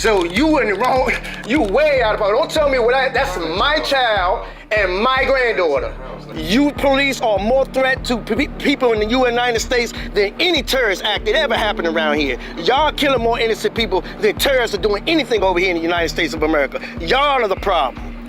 So you in the wrong, you way out of pocket. Don't tell me what that's my child and my granddaughter. You police are more threat to people in the United States than any terrorist act that ever happened around here. Y'all killing more innocent people than terrorists are doing anything over here in the United States of America. Y'all are the problem.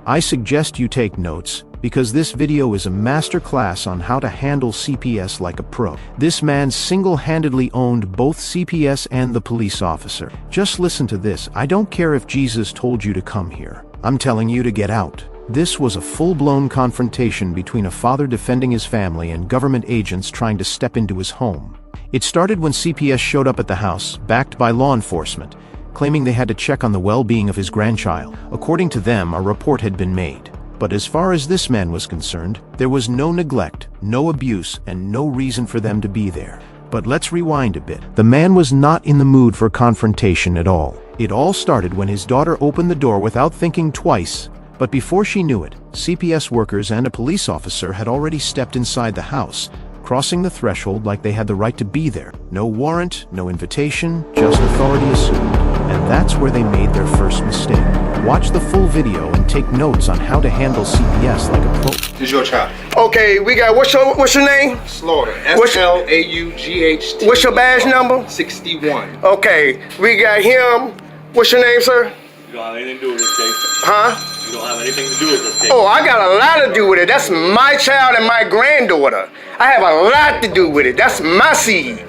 I suggest you take notes, because this video is a masterclass on how to handle CPS like a pro. This man single-handedly owned both CPS and the police officer. Just listen to this. I don't care if Jesus told you to come here. I'm telling you to get out. This was a full-blown confrontation between a father defending his family and government agents trying to step into his home. It started when CPS showed up at the house, backed by law enforcement, claiming they had to check on the well-being of his grandchild. According to them, a report had been made. But as far as this man was concerned, there was no neglect, no abuse, and no reason for them to be there. But let's rewind a bit. The man was not in the mood for confrontation at all. It all started when his daughter opened the door without thinking twice. But before she knew it, CPS workers and a police officer had already stepped inside the house, crossing the threshold like they had the right to be there. No warrant, no invitation, just authority assumed. And that's where they made their first mistake. Watch the full video and take notes on how to handle CPS like a pro. Who's your child? Okay, we got, what's your name? Slaughter. S-L-A-U-G-H-T. What's your badge number? 61. Okay, we got him. What's your name, sir? You don't have anything to do with this case. Huh? You don't have anything to do with this case. Oh, I got a lot to do with it. That's my child and my granddaughter. I have a lot to do with it. That's my seed.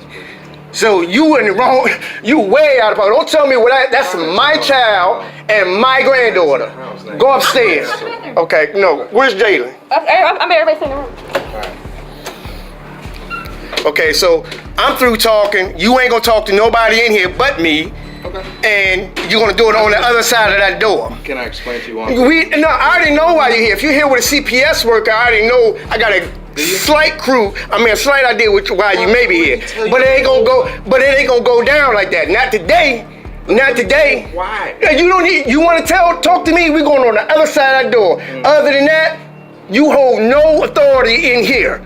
So you in the wrong, you way out of pocket. Don't tell me what that's my child and my granddaughter. Go upstairs. Okay, no, where's Jalen? I'm everybody's in the room. Okay, so I'm through talking. You ain't gonna talk to nobody in here but me. Okay. And you're gonna do it on the other side of that door. Can I explain to you one? No, I already know why you're here. If you're here with a CPS worker, I already know I got a slight idea why you may be here. But it ain't gonna go down like that. Not today. Not today. Why? You don't need, you wanna talk to me, we're going on the other side of that door. Other than that, you hold no authority in here.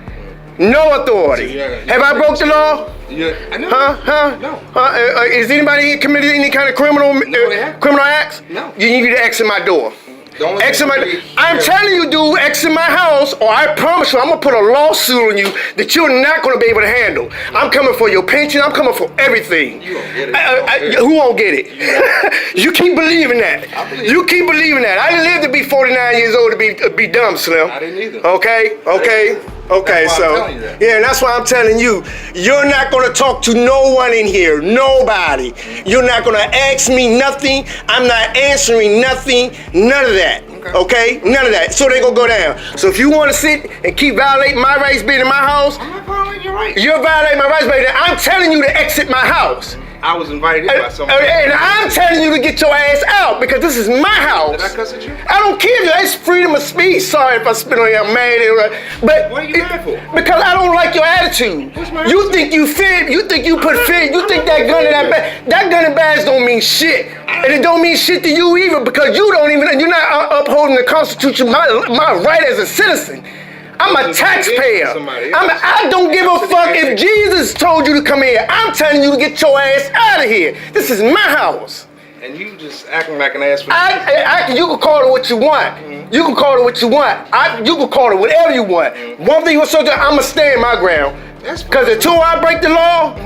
No authority. Have I broke the law? Yeah, I know. Huh? No. Is anybody here committed any kind of criminal acts? No. You need to exit my door. I'm telling you, dude, exit my house, or I promise you, I'm gonna put a lawsuit on you that you're not gonna be able to handle. I'm coming for your pension. I'm coming for everything. You won't get it. Who won't get it? You keep believing that. You keep believing that. I didn't live to be 49 years old to be dumb, Slim. I didn't either. Okay, so yeah, and that's why I'm telling you, you're not gonna talk to no one in here, nobody. You're not gonna ask me nothing. I'm not answering nothing, none of that. Okay? None of that. So they gonna go down. So if you wanna sit and keep violating my rights being in my house, I'm not violating your rights. you're violating my rights, baby. I'm telling you to exit my house. I was invited by someone. And I'm telling you to get your ass out because this is my house. Did I cuss at you? I don't care. It's freedom of speech. Sorry if I spit on you. I'm mad. But What are you mad for? Because I don't like your attitude. What's my You attitude? think you fit. You think you put fit. You think that gun and that badge. That gun and badge don't mean shit. And it don't mean shit to you either because you're not upholding the Constitution, my right as a citizen. I'm a taxpayer. I don't give a fuck if Jesus told you to come here. I'm telling you to get your ass out of here. This is my house. And you just acting like an ass for You can call it what you want. You can call it what you want. You can call it whatever you want. One thing was I'm gonna stay in my ground. Because until I break the law,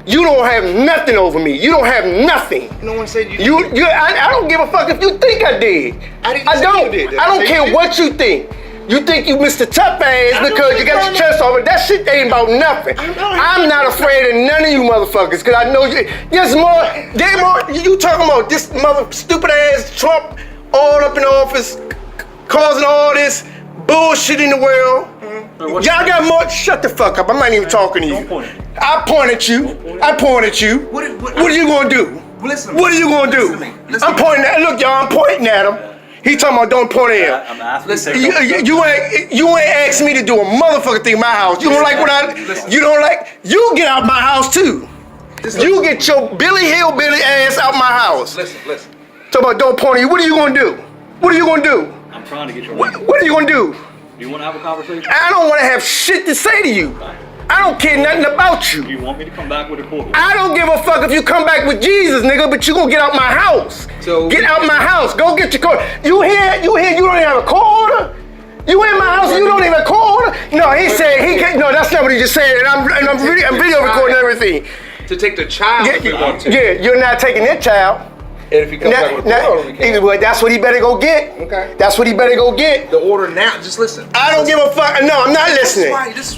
you don't have nothing over me. You don't have nothing. No one said you did. I don't give a fuck if you think I did. I don't. You did. I don't care what you think. You think you Mr. Tough Ass because you got your chest over. That shit ain't about nothing. I'm not afraid of none of you motherfuckers because I know you. You talking about this stupid ass Trump all up in office, causing all this bullshit in the world. Y'all got more. Shut the fuck up. I'm not even talking to you. I point at you. What are you gonna do? What are you gonna do? I'm pointing at. Look, y'all. I'm pointing at him. He talking about don't point in. I'm asking. Listen, you ain't asked me to do a motherfucking thing in my house. You don't like what you don't like. You get out my house too. You get your Billy Hillbilly ass out my house. Listen. Talk about don't point at you. What are you gonna do? What are you gonna do? I'm trying to get your What are you gonna do? Do you want to have a conversation? I don't want to have shit to say to you. I don't care nothing about you. You want me to come back with a court order? I don't give a fuck if you come back with Jesus, nigga, but you gonna get out my house. So get out my house. Go get your court. You here, you don't even have a court order? You in my house and you don't even have a court order? No, he said he can't. No, that's not what he just said. And I'm video recording everything. To take the child if you want to. Yeah, you're not taking that child. And if he comes back with a court order, we can. Well, that's what he better go get. Okay. That's what he better go get. The order now, just listen. I don't give a fuck. No, I'm not listening.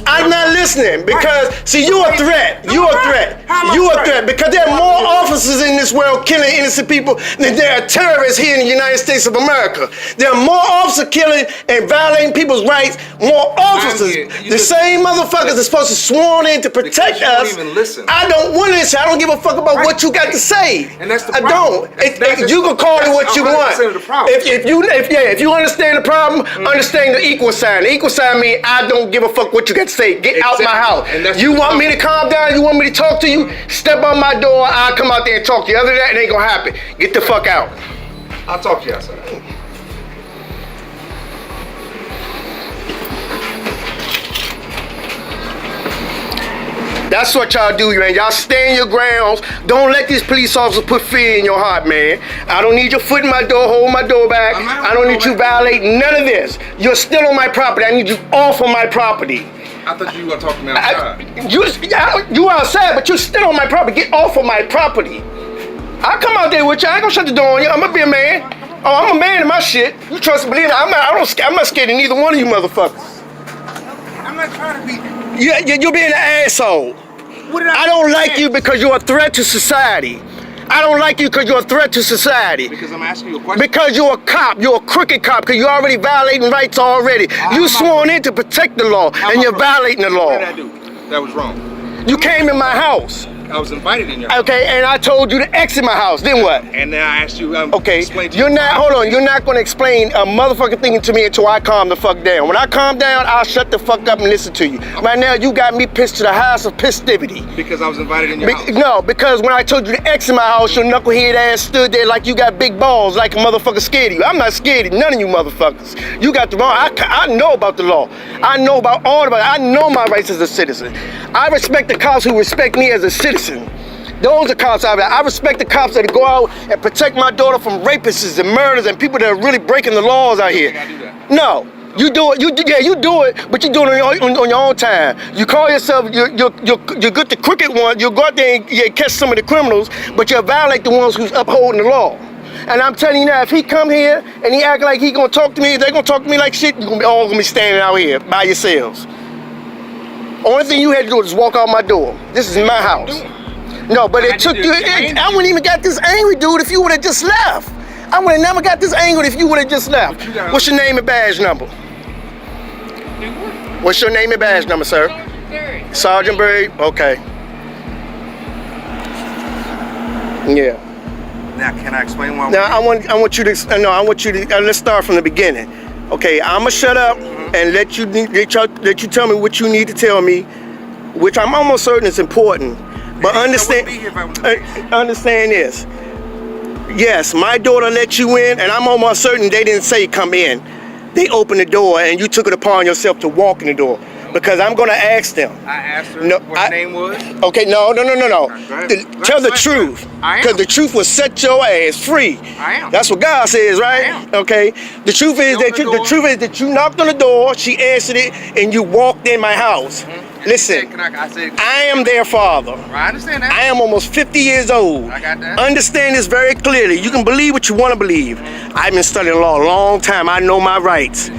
I'm not listening because, see, you a threat. You a threat. You a threat because there are more officers in this world killing innocent people than there are terrorists here in the United States of America. There are more officers killing and violating people's rights. More officers. The same motherfuckers are supposed to sworn in to protect us. You don't even listen. I don't want to listen. I don't give a fuck about what you got to say. And that's the I problem. don't. You can call it what you want. If you understand the problem, understand the equal sign. The equal sign means I don't give a fuck what you got to say. Get out my house. You want me to calm down? You want me to talk to you? Step on my door. I'll come out there and talk to you. Other than that, it ain't gonna happen. Get the fuck out. I'll talk to you outside. That's what y'all do, man. Y'all stand your grounds. Don't let these police officers put fear in your heart, man. I don't need your foot in my door, hold my door back. I don't need you violating none of this. You're still on my property. I need you off of my property. I thought you were gonna talk to me outside. You outside, but you're still on my property. Get off of my property. I'll come out there with you. I ain't gonna shut the door on you. I'm gonna be a man. Oh, I'm a man in my shit. You trust me? Believe me, I'm not scared of neither one of you motherfuckers. I'm not trying to be. You're being an asshole. What did I don't like you because you're a threat to society. I don't like you because you're a threat to society. Because I'm asking you a question. Because you're a cop. You're a crooked cop because you're already violating rights already. You sworn in to protect the law and you're violating the law. What did I do? That was wrong. You came in my house. I was invited in your house. Okay, and I told you to exit my house. Then what? And then I asked you, okay, explain to you're you. not, hold on, you're not gonna explain a motherfucking thing to me until I calm the fuck down. When I calm down, I'll shut the fuck up and listen to you. Okay. Right now, you got me pissed to the house of festivity. Because I was invited in your house? No, because when I told you to exit my house, your knucklehead ass stood there like you got big balls, like a motherfucker scared of you. I'm not scared of none of you motherfuckers. You got the wrong, I know about the law. I know about all about it. I know my rights as a citizen. I respect the cops who respect me as a citizen. Those are cops I respect the cops that go out and protect my daughter from rapists and murders and people that are really breaking the laws out here. I do that. No, you do it. You do it, but you do it on your own time. You call yourself you're good the crooked one. You go out there and you catch some of the criminals, but you violate the ones who's upholding the law. And I'm telling you now, if he come here and he act like he gonna talk to me, they're gonna talk to me like shit. You're all gonna be standing out here by yourselves. Only thing you had to do is walk out my door. This is my house. No, but it took you. I wouldn't even got this angry, dude, if you would have just left. I would have never got this angry if you would have just left. What's your name and badge number? What's your name and badge number, sir? Sergeant Bird. Okay. Yeah. Now, can I explain why? Now, I want you to. Let's start from the beginning. Okay, I'ma shut up and let you tell me what you need to tell me, which I'm almost certain is important. But understand this. Yes, my daughter let you in, and I'm almost certain they didn't say come in. They opened the door, and you took it upon yourself to walk in the door. Because I'm gonna ask them. I asked her what her name was. Okay, no. Tell the truth. Because the truth will set your ass free. I am. That's what God says, right? I am. Okay. The truth is that you knocked on the door, she answered it, and you walked in my house. Listen, I am their father. I understand that. I am almost 50 years old. I got that. Understand this very clearly. You can believe what you want to believe. I've been studying law a long time. I know my rights.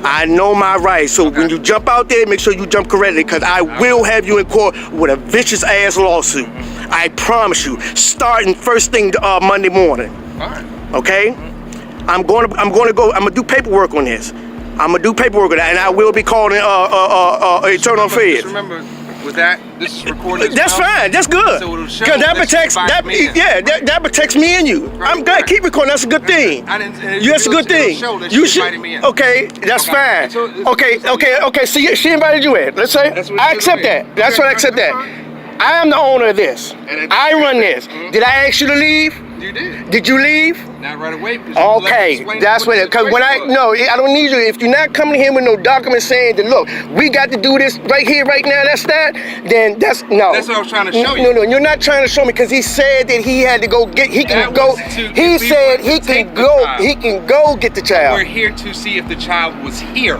I know my rights. So when you jump out there, make sure you jump correctly, because I will have you in court with a vicious ass lawsuit. I promise you. Starting first thing Monday morning. Fine. Okay? I'm gonna do paperwork on this. I'm gonna do paperwork on that, and I will be calling internal affairs. Just remember, with that, this is recorded. That's fine. That's good. Because that protects me and you. I'm glad. Keep recording. That's a good thing. That's a good thing. You should. Okay, that's fine. Okay. See, she invited you in. Let's say I accept that. That's what I accept that. I am the owner of this. I run this. Did I ask you to leave? You did. Did you leave? Not right away. Because you let me Okay, explain that's what what. the Because when I situation was. I don't need you. If you're not coming here with no documents saying that, look, we got to do this right here, right now. That's that. Then that's no. That's what I was trying to show you. No, you're not trying to show me because he said that he had to go get. He can That go. was to- He if we said wanted to he take can the go. child. He can go get the We're child. here to see if the child was here.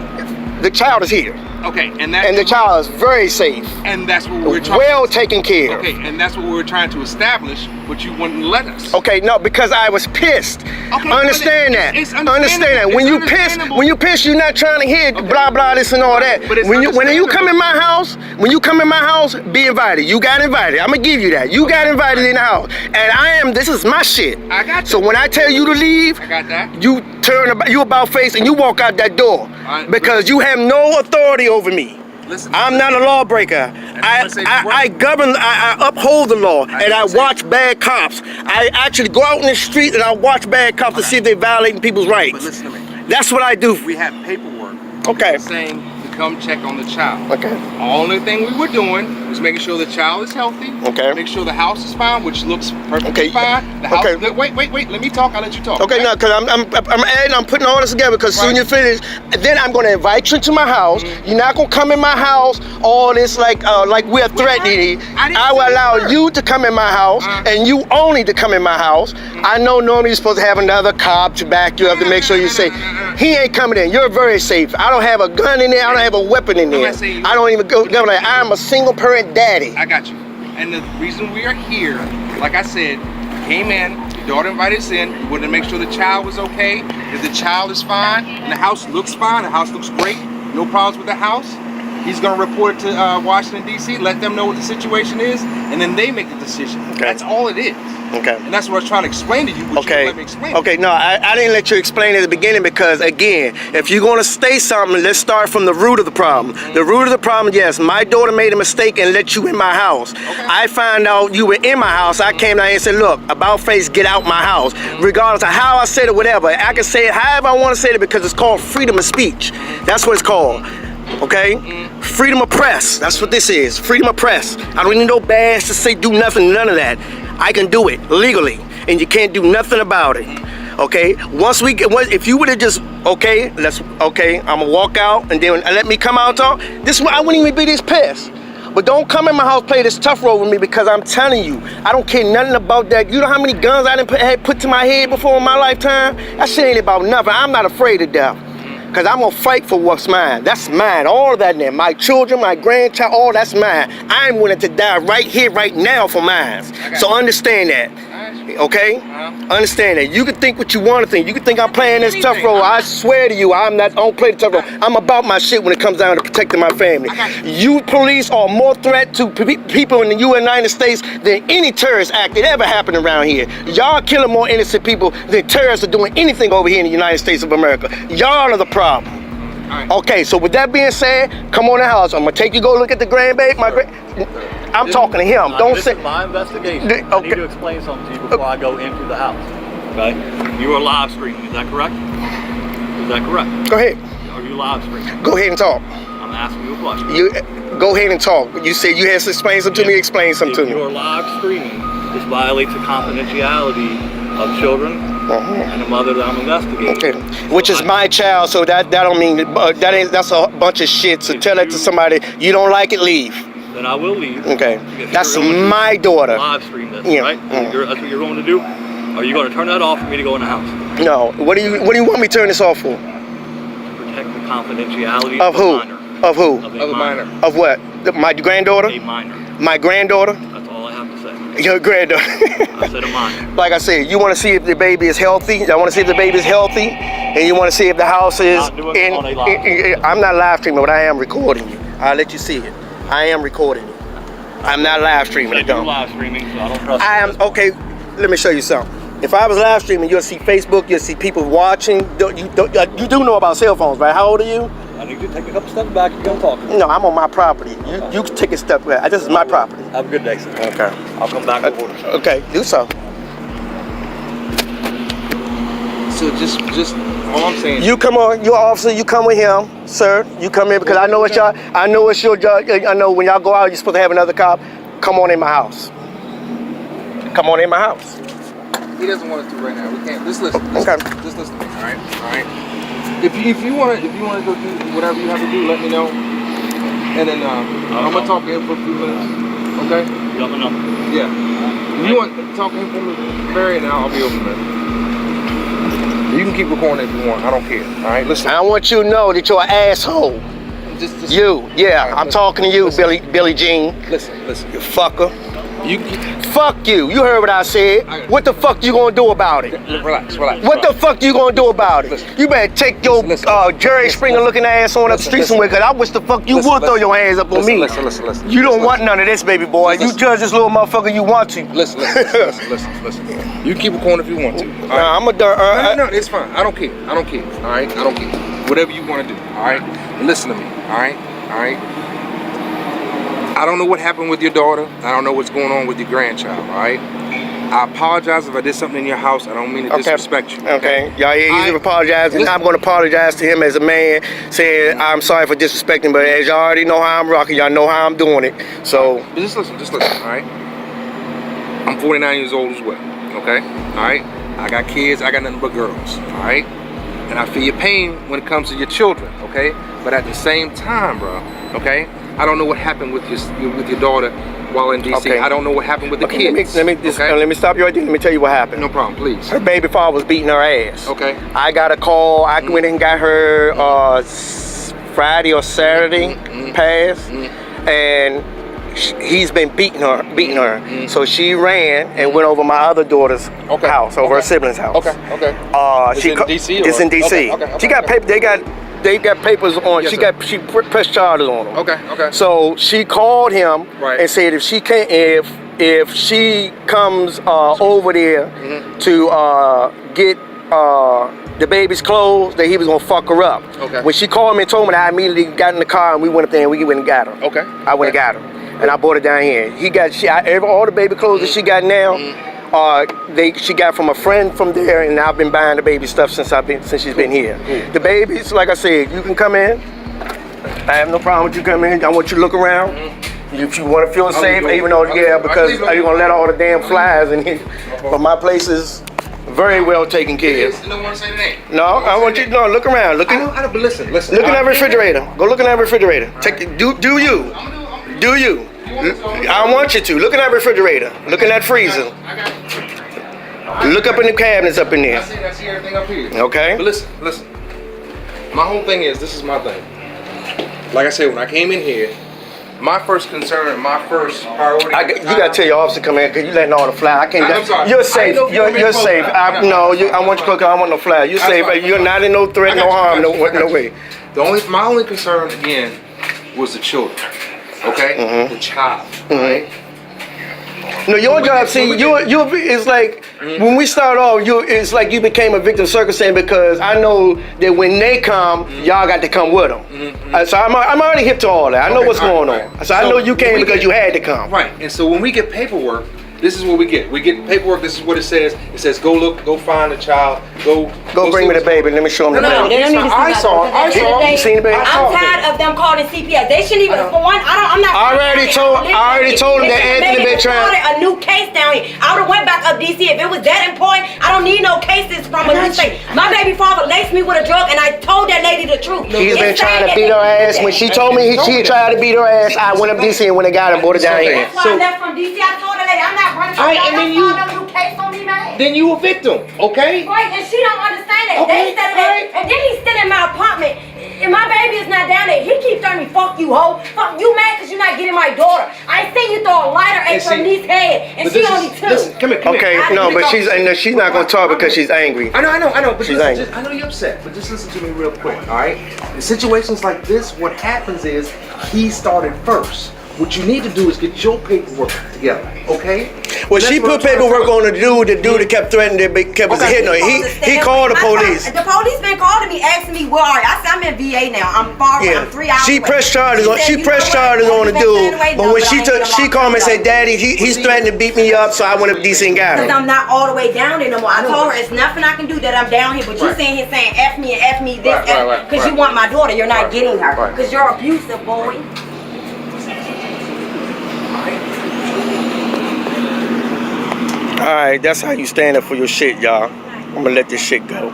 The child is here, Okay, and that and the child is very safe, and that's what we're trying. well taken care of. Okay, and that's what we were trying to establish, but you wouldn't let us. Okay, no, because I was pissed. Okay, Understand but that. it's Understand that. understandable. When you It's piss, understandable. when you piss, you're not trying to hear blah blah this and all that. But it's When you come understandable. in my house, be invited. You got invited. I'm gonna give you that. You got invited in the house, and this is my shit. I got So that. when I tell you to leave, I got that. you you about face and you walk out that door right, because you have no authority over me. Listen, I'm not a lawbreaker. I'm gonna say the word. I govern, I uphold the law, and I didn't say- watch bad cops. I actually go out in the street and I watch bad cops to see if they're violating people's rights. But listen to me. That's what I do. We have paperwork. Okay. Saying to come check on the child. Okay. Only thing we were doing was making sure the child is healthy. Okay. Make sure the house is fine, which looks perfectly Okay. fine. The house. Okay. Wait. Let me talk. I'll let you talk. Okay, no, because I'm adding, I'm putting all this together because soon Right. you finish, then I'm gonna invite you to my house. You're not gonna come in my house, all this like we're threatening. I didn't I will say allow that. you to come in my house and you only to come in my house. I know normally you're supposed to have another cop to back you up to make sure you're safe. He ain't coming in. You're very safe. I don't have a gun in there. I don't have a weapon in there. not saying- I don't even go like I'm a single parent daddy. I got you. And the reason we are here, like I said, came in, your daughter invited us in, we wanted to make sure the child was okay. If the child is fine, and the house looks fine, the house looks great, no problems with the house, he's gonna report it to Washington, D.C., let them know what the situation is, and then they make the decision. Okay. That's all it is. Okay. And that's what I was trying to explain to you, but you Okay. didn't let me explain it. Okay, no, I didn't let you explain at the beginning because, again, if you're going to say something, let's start from the root of the problem. The root of the problem, yes, my daughter made a mistake and let you in my house. Okay. I found out you were in my house. I came down here and said, look, about face, get out my house. Regardless of how I said it, whatever. I can say it however I want to say it because it's called freedom of speech. That's what it's called. Okay? Freedom of press. That's what this is. Freedom of press. I don't need no badge to say do nothing, none of that. I can do it legally, and you can't do nothing about it. Okay? If you would have just, I'm gonna walk out, and then let me come out and talk. I wouldn't even be this pissed. But don't come in my house, play this tough role with me because I'm telling you, I don't care nothing about that. You know how many guns I had put to my head before in my lifetime? That shit ain't about nothing. I'm not afraid of death. Because I'm going to fight for what's mine. That's mine. All of that in there. My children, my grandchild, all that's mine. I'm willing to die right here, right now for mine. So understand that. Okay? Understand that. You can think what you want to think. You can think I'm playing this tough role. I swear to you, I don't play the tough role. I'm about my shit when it comes down to protecting my family. You police are more threat to people in the United States than any terrorist act that ever happened around here. Y'all killing more innocent people than terrorists are doing anything over here in the United States of America. Y'all are the problem. Okay, so with that being said, come on in the house. I'm gonna take you go look at the grandbaby. I'm talking to him. Don't this say. is my investigation. Okay. I need to explain something to you before I go into the house. Okay? You are live streaming. Is that correct? Is that correct? Go ahead. Are you live streaming? Go ahead and talk. I'm asking you a question. You go ahead and talk. You said you had to explain something to me. Explain something to If you me. are live streaming, this violates the confidentiality of children and the mother that I'm investigating. Okay. Which is my child, so that don't mean that's a bunch of shit. So tell that to somebody. You don't like it, leave. Then I will leave. Okay. Because That's you're going to my daughter. Live stream this, Yeah. right? That's what you're going to do. Are you going to turn that off for me to go in the house? No. What do you want me to turn this off for? Protect the confidentiality Of a who? minor. Of who? Of Of a minor. Of what? My granddaughter? A minor. My granddaughter? That's all I have to say. Your granddaughter. I said a minor. Like I said, you want to see if the baby is healthy. I want to see if the baby is healthy, and you want to see if the house is Not doing it on a live. I'm not live streaming, but I am recording you. I'll let you see it. I am recording you. I'm not live streaming. Said you're live streaming, so I don't trust I you. am okay. Let me show you something. If I was live streaming, you'll see Facebook. You'll see people watching. You do know about cell phones, right? How old are you? I need you to take a couple steps back. You're gonna talk to me. No, I'm on my property. You take a step back. This is my property. Have a good day, sir. Okay. I'll come back with orders. Okay, do so. So just all I'm saying. You come on, you're officer, you come with him, sir. You come in because I know it's your job. I know when y'all go out, you're supposed to have another cop. Come on in my house. Come on in my house. He doesn't want us to right now. We can't. Just listen. Okay. Just listen to me. All right. All right. If you want to go do whatever you have to do, let me know. And then I'm gonna talk to him for a few minutes. Okay. You let me know. Yeah. If you want to talk to him for very now, I'll be over there. You can keep recording if you want. I don't care. All right. Listen. I want you to know that you're an asshole. Just You, yeah, right, I'm listen. talking to you, Listen. Billie Jean. listen. You fucker. You Fuck you. You heard what I said. What the fuck you gonna do about it? relax. What the fuck you gonna do about it? Listen. You better take your Listen. Jerry Springer looking ass on up the Listen, street somewhere, listen. cause I wish the fuck you Listen, would throw listen. your hands up on me. Listen. You don't want none of this, baby boy. Listen. You judge this little motherfucker you want to. Listen. You can keep recording if you want to. All right? I'm a No, it's fine. I don't care. All right, I don't care. Whatever you want to do. All right, and listen to me. All right. I don't know what happened with your daughter. I don't know what's going on with your grandchild. All right. I apologize if I did something in your house. I don't mean to disrespect you. Okay. Y'all hear he's apologizing. Listen. I'm gonna apologize to him as a man, saying I'm sorry for disrespecting, but as y'all already know how I'm rocking, y'all know how I'm doing it. So But just listen. All right. I'm 49 years old as well. Okay. All right. I got kids. I got nothing but girls. All right. And I feel your pain when it comes to your children. Okay. But at the same time, bro. Okay. I don't know what happened with your daughter while in DC. Okay. I don't know what happened with the kids. let me stop you right there. Let me tell you what happened. No problem, please. Her baby father was beating her ass. Okay. I got a call. I went and got her Friday or Saturday past, and he's been beating her. So she ran and went over my other daughter's house, over her sibling's house. Okay. It's in DC. It's in DC. Okay. She got paper. They got papers on. Yes, She pressed charges on them. Okay. So she called him Right. and said if she can't, if she comes over there to get the baby's clothes, that he was gonna fuck her up. Okay. When she called me and told me that, I immediately got in the car and we went up there and we went and got her. Okay. I went and got her, and I brought her down here. All the baby clothes that she got now. She got from a friend from there, and I've been buying the baby stuff since she's been here. The babies, like I said, you can come in. I have no problem with you coming in. I want you to look around. If you want to feel safe, even though because you're gonna let all the damn flies in here. But my place is very well taken care of. You don't want to say the name. No, I want you to look around. Look I know, but listen. in that refrigerator. Go look in that refrigerator. Do you? Do you? I want you to. Look in that refrigerator. Look in that freezer. Look up in the cabinets up in there. I see everything up here. Okay? But listen. My whole thing is, this is my thing. Like I said, when I came in here, my first concern, my first priority. You gotta tell your officer to come in because you letting all the fly. I can't. I'm sorry. You're safe. I didn't know if you You're were safe. being I want you to cook. I don't want no fly. You're safe. fine. You're not in no threat, no harm, no way. My only concern again was the children. Okay, the child. Right. No, your job. See, it's like when we start off. It's like you became a victim circumstance because I know that when they come, y'all got to come with them. So I'm already hip to all that. I know what's going on. So I know you came because you had to come. Right. And so when we get paperwork, this is what we get. We get paperwork. This is what it says. It says go find the child. Go bring me the baby. Let me show them the No, baby. they don't need to see I saw. You seen the baby? I'm tired of them calling CPS. They shouldn't even. For one, I'm not. I already told them that Anthony been trying. A new case down here. I would have went back up DC if it was that important. I don't need no cases from a new state. My baby father laced me with a drug, and I told that lady the truth. He's been trying to beat her ass. When she told me she tried to beat her ass, I went up DC and went and got her and brought her down here. That's why I left from DC. I told her lady, I'm not running. All right, and then no new case on me, man. Then you a victim, okay? Right, and she don't understand that. Okay, They said that, and then he's still in my apartment, and my baby is not down there. He keeps telling me, "Fuck you, hoe! Fuck you, mad because you're not getting my daughter." I seen you throw a lighter at your niece's head, and she only 2. Listen, come here. Okay, no, but she's not gonna talk because she's angry. I know. But She's listen, angry. I know you're upset, but just listen to me real quick, all right? In situations like this, what happens is he started first. What you need to do is get your paperwork together, okay? Well, she put paperwork on the dude that kept threatening to kept hitting her. He called the police. The police been calling me, asking me where are you? I said I'm in VA now. I'm far. I'm 3 hours. She away. pressed charges on. said, She "You pressed know what? charges on the You've been dude. staying away, But no, when but I ain't she gonna called me and lie. said, "Daddy, he's threatening to beat me up," so I went up DC and got Because her. I'm not all the way down there no more. I told her it's nothing I can do that I'm down here, but you Right. sitting here saying F me and F me this, Right, because you want my daughter. You're not getting her. Right. Because you're abusive, boy. Alright, that's how you stand up for your shit, y'all. I'm gonna let this shit go.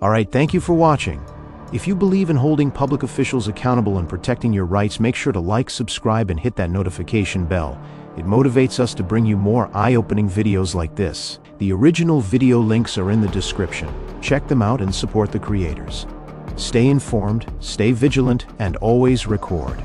Alright, thank you for watching. If you believe in holding public officials accountable and protecting your rights, make sure to like, subscribe, and hit that notification bell. It motivates us to bring you more eye-opening videos like this. The original video links are in the description. Check them out and support the creators. Stay informed, stay vigilant, and always record.